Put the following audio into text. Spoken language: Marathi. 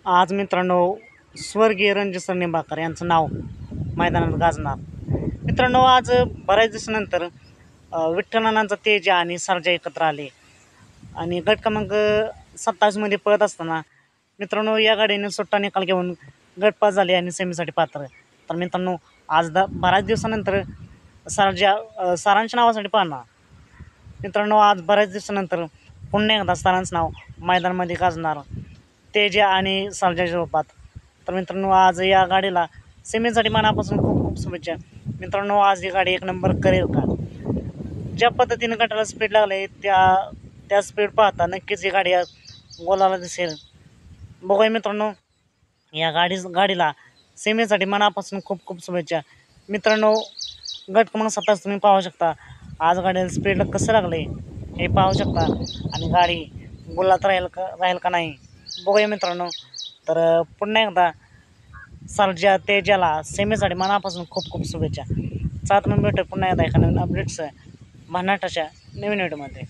आज मित्रांनो स्वर्गीय रणजित निंबाळकर यांचं नाव मैदानात गाजणार. मित्रांनो आज बऱ्याच दिवसानंतर विठ्ठलनानांचा तेज आणि सर्जा एकत्र आले आणि गट क्रमांक 27मध्ये पळत असताना मित्रांनो या गाडीने सुट्टा निकाल घेऊन गट पास झाले आणि सेमीसाठी पात्र. तर मित्रांनो आज बऱ्याच दिवसानंतर सारांच्या नावासाठी पाहणार. मित्रांनो आज बऱ्याच दिवसानंतर पुन्हा एकदा सरांचं नाव मैदानामध्ये गाजणार तेजा आणि सर्जाच्या रूपात. तर मित्रांनो आज या गाडीला सेमीसाठी मनापासून खूप खूप शुभेच्छा. मित्रांनो आज ही गाडी एक नंबर करेल का? ज्या पद्धतीने गटाला स्पीड लागले त्या स्पीड पाहता नक्कीच ही गाडी गोलाला दिसेल. बघूया मित्रांनो या गाडीला सेमीसाठी मनापासून खूप खूप शुभेच्छा. मित्रांनो गट क्रमांक 27 तुम्ही पाहू शकता. आज गाडीला स्पीड कसं लागले हे पाहू शकता आणि गाडी गोलात राहील का नाही बघूया मित्रांनो. तर पुन्हा एकदा सर्जा तेजाला सेमीसाठी मनापासून खूप खूप शुभेच्छा. 7 भेटू पुन्हा एकदा एका नवीन अपडेट्स महाराष्ट्राच्या नवीन व्हिडिओमध्ये.